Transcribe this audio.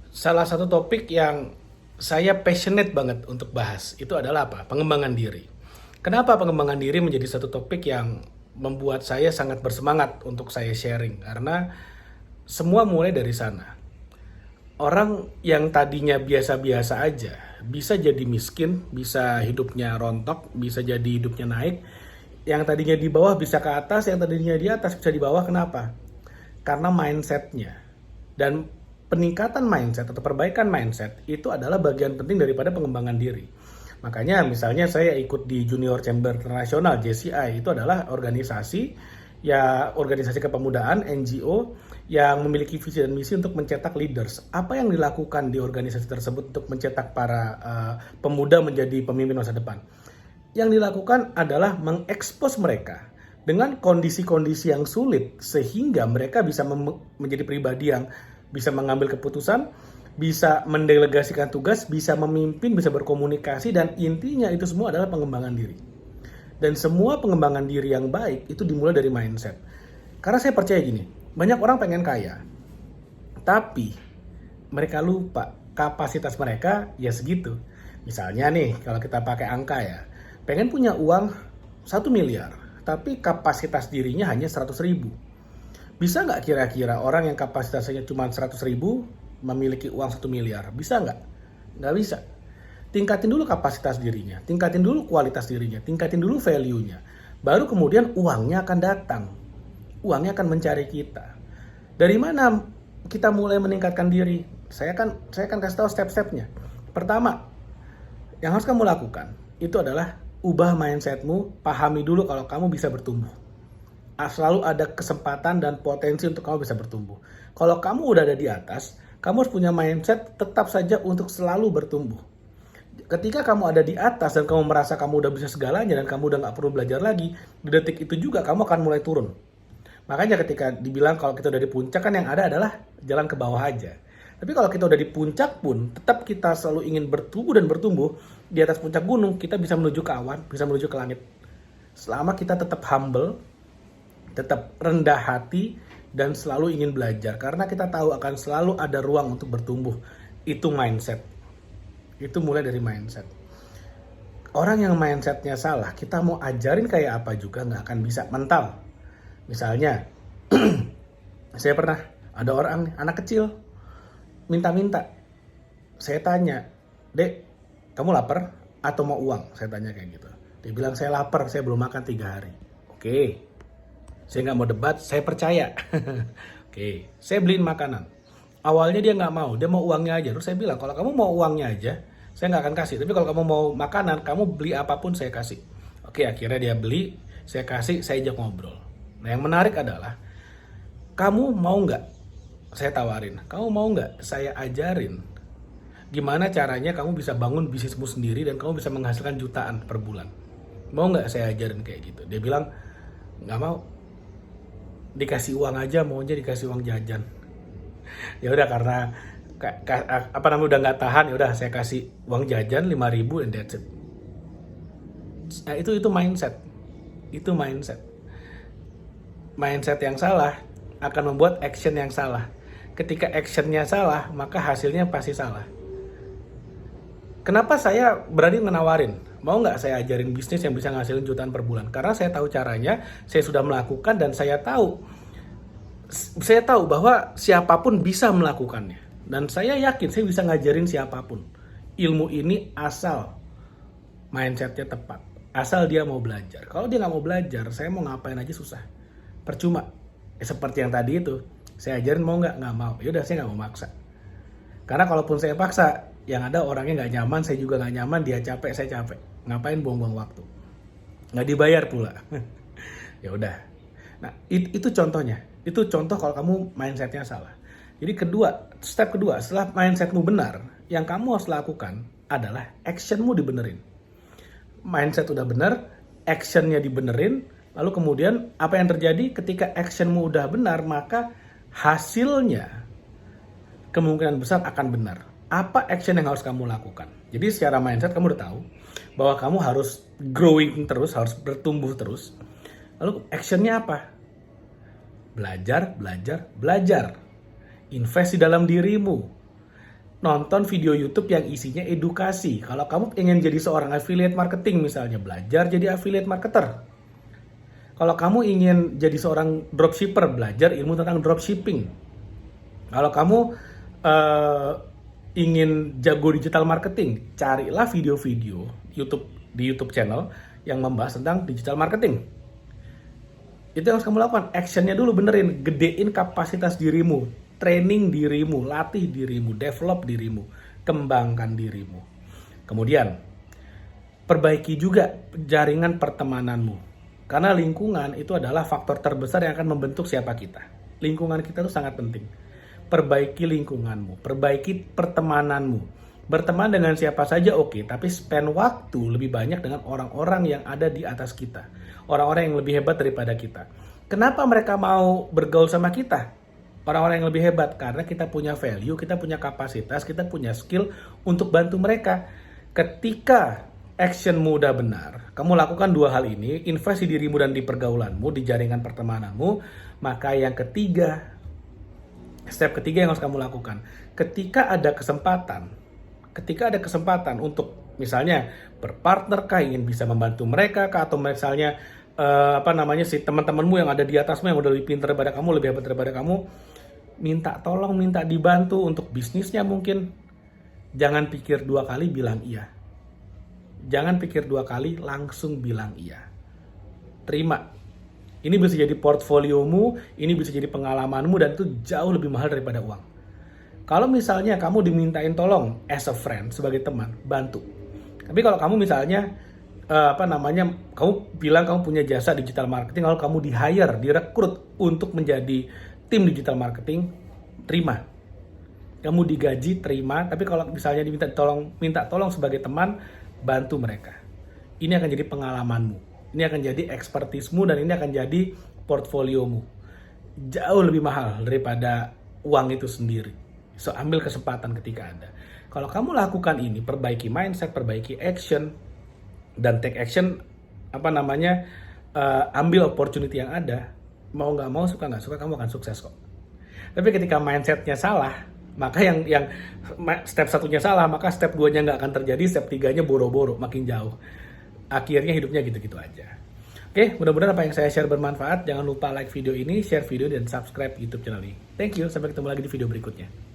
Salah satu topik yang saya passionate banget untuk bahas itu adalah apa? Pengembangan diri. Kenapa pengembangan diri menjadi satu topik yang membuat saya sangat bersemangat untuk saya sharing? Karena semua mulai dari sana. Orang yang tadinya biasa-biasa aja bisa jadi miskin, bisa hidupnya rontok, bisa jadi hidupnya naik. Yang tadinya di bawah bisa ke atas, yang tadinya di atas bisa di bawah. Kenapa? Karena mindsetnya. Dan peningkatan mindset atau perbaikan mindset itu adalah bagian penting daripada pengembangan diri. Makanya misalnya saya ikut di Junior Chamber Internasional JCI, itu adalah organisasi kepemudaan NGO yang memiliki visi dan misi untuk mencetak leaders. Apa yang dilakukan di organisasi tersebut untuk mencetak para pemuda menjadi pemimpin masa depan? Yang dilakukan adalah mengekspos mereka dengan kondisi-kondisi yang sulit sehingga mereka bisa menjadi pribadi yang bisa mengambil keputusan, bisa mendelegasikan tugas, bisa memimpin, bisa berkomunikasi, dan intinya itu semua adalah pengembangan diri. Dan semua pengembangan diri yang baik itu dimulai dari mindset. Karena saya percaya gini, banyak orang pengen kaya, tapi mereka lupa kapasitas mereka ya segitu. Misalnya nih, kalau kita pakai angka ya, pengen punya uang 1 miliar, tapi kapasitas dirinya hanya 100 ribu. Bisa nggak kira-kira orang yang kapasitasnya cuma 100 ribu memiliki uang 1 miliar? Bisa nggak? Nggak bisa. Tingkatin dulu kapasitas dirinya, tingkatin dulu kualitas dirinya, tingkatin dulu value-nya. Baru kemudian uangnya akan datang. Uangnya akan mencari kita. Dari mana kita mulai meningkatkan diri? Saya akan kasih tahu step-stepnya. Pertama, yang harus kamu lakukan itu adalah ubah mindsetmu, pahami dulu kalau kamu bisa bertumbuh. Selalu ada kesempatan dan potensi untuk kamu bisa bertumbuh. Kalau kamu udah ada di atas, kamu harus punya mindset tetap saja untuk selalu bertumbuh. Ketika kamu ada di atas dan kamu merasa kamu udah bisa segalanya dan kamu udah gak perlu belajar lagi, di detik itu juga kamu akan mulai turun. Makanya ketika dibilang kalau kita udah di puncak, kan yang ada adalah jalan ke bawah aja. Tapi kalau kita udah di puncak pun, tetap kita selalu ingin bertumbuh dan bertumbuh. Di atas puncak gunung, kita bisa menuju ke awan, bisa menuju ke langit. Selama kita tetap humble, tetap rendah hati, dan selalu ingin belajar. Karena kita tahu akan selalu ada ruang untuk bertumbuh. Itu mindset. Itu mulai dari mindset. Orang yang mindsetnya salah, kita mau ajarin kayak apa juga nggak akan bisa. Mental. Misalnya, saya pernah ada orang, anak kecil, minta-minta. Saya tanya, "Dek, kamu lapar atau mau uang?" Saya tanya kayak gitu. Dia bilang, "Saya lapar, saya belum makan 3 hari." Oke, saya nggak mau debat, saya percaya. Oke, saya beliin makanan. Awalnya dia nggak mau, dia mau uangnya aja. Terus saya bilang, kalau kamu mau uangnya aja, saya nggak akan kasih. Tapi kalau kamu mau makanan, kamu beli apapun saya kasih. Oke, akhirnya dia beli, saya kasih, saya ajak ngobrol. Nah, yang menarik adalah, kamu mau nggak? Saya tawarin, kamu mau nggak saya ajarin gimana caranya kamu bisa bangun bisnismu sendiri dan kamu bisa menghasilkan jutaan per bulan? Mau nggak saya ajarin kayak gitu? Dia bilang, nggak mau. Dikasih uang aja, maunya dikasih uang jajan. Ya udah, karena udah nggak tahan, ya udah saya kasih uang jajan 5 ribu and that's it. Nah, itu mindset. Itu mindset. Mindset yang salah akan membuat action yang salah. Ketika actionnya salah, maka hasilnya pasti salah. Kenapa saya berani menawarin? Mau nggak saya ajarin bisnis yang bisa ngasilin jutaan per bulan? Karena saya tahu caranya, saya sudah melakukan, dan saya tahu bahwa siapapun bisa melakukannya. Dan saya yakin saya bisa ngajarin siapapun. Ilmu ini asal mindsetnya tepat. Asal dia mau belajar. Kalau dia nggak mau belajar, saya mau ngapain aja susah. Percuma. Seperti yang tadi itu. Saya ajarin, mau nggak? Nggak mau. Yaudah, saya nggak mau maksa. Karena kalaupun saya paksa, yang ada orangnya nggak nyaman, saya juga nggak nyaman, dia capek, saya capek. Ngapain buang-buang waktu? Nggak dibayar pula. Ya udah. Nah, itu contohnya. Itu contoh kalau kamu mindsetnya salah. Jadi step kedua, setelah mindsetmu benar, yang kamu harus lakukan adalah actionmu dibenerin. Mindset udah benar, actionnya dibenerin, lalu kemudian apa yang terjadi ketika actionmu udah benar, maka hasilnya kemungkinan besar akan benar. Apa action yang harus kamu lakukan? Jadi secara mindset kamu udah tahu bahwa kamu harus growing terus, harus bertumbuh terus. Lalu actionnya apa? Belajar, belajar, belajar. Invest di dalam dirimu. nonton video YouTube yang isinya edukasi. Kalau kamu ingin jadi seorang affiliate marketing misalnya, belajar jadi affiliate marketer. Kalau kamu ingin jadi seorang dropshipper, belajar ilmu tentang dropshipping. Kalau kamu ingin jago digital marketing, carilah video-video di YouTube channel yang membahas tentang digital marketing. Itu yang harus kamu lakukan. Actionnya dulu benerin, gedein kapasitas dirimu, training dirimu, latih dirimu, develop dirimu, kembangkan dirimu. Kemudian, perbaiki juga jaringan pertemananmu. Karena lingkungan itu adalah faktor terbesar yang akan membentuk siapa kita. Lingkungan kita itu sangat penting. Perbaiki lingkunganmu, perbaiki pertemananmu. Berteman dengan siapa saja oke, tapi spend waktu lebih banyak dengan orang-orang yang ada di atas kita. Orang-orang yang lebih hebat daripada kita. Kenapa mereka mau bergaul sama kita? Orang-orang yang lebih hebat, karena kita punya value, kita punya kapasitas, kita punya skill untuk bantu mereka. Ketika actionmu udah benar, kamu lakukan dua hal ini, invest di dirimu dan di pergaulanmu, di jaringan pertemananmu, maka yang ketiga, step ketiga yang harus kamu lakukan, ketika ada kesempatan untuk misalnya berpartner kah, ingin bisa membantu mereka kah, atau misalnya si teman-temanmu yang ada di atasmu yang udah lebih pintar daripada kamu, lebih hebat daripada kamu, minta tolong, minta dibantu untuk bisnisnya mungkin. Jangan pikir dua kali, bilang iya. Jangan pikir dua kali, langsung bilang iya. Terima. Ini bisa jadi portfoliomu, ini bisa jadi pengalamanmu, dan itu jauh lebih mahal daripada uang. Kalau misalnya kamu dimintain tolong as a friend, sebagai teman, bantu. Tapi kalau kamu misalnya kamu bilang kamu punya jasa digital marketing, lalu kamu di-hire, direkrut untuk menjadi tim digital marketing, terima. Kamu digaji, terima. Tapi kalau misalnya minta tolong sebagai teman, bantu mereka. Ini akan jadi pengalamanmu. Ini akan jadi ekspertismu, dan ini akan jadi portfoliomu. Jauh lebih mahal daripada uang itu sendiri. So, ambil kesempatan ketika ada. Kalau kamu lakukan ini, perbaiki mindset, perbaiki action, dan take action, ambil opportunity yang ada, mau nggak mau, suka nggak suka, kamu akan sukses kok. Tapi ketika mindsetnya salah, maka yang step satunya salah, maka step 2-nya nggak akan terjadi, step 3-nya boro-boro, makin jauh. Akhirnya hidupnya gitu-gitu aja. Oke, mudah-mudahan apa yang saya share bermanfaat. Jangan lupa like video ini, share video, dan subscribe YouTube channel ini. Thank you, sampai ketemu lagi di video berikutnya.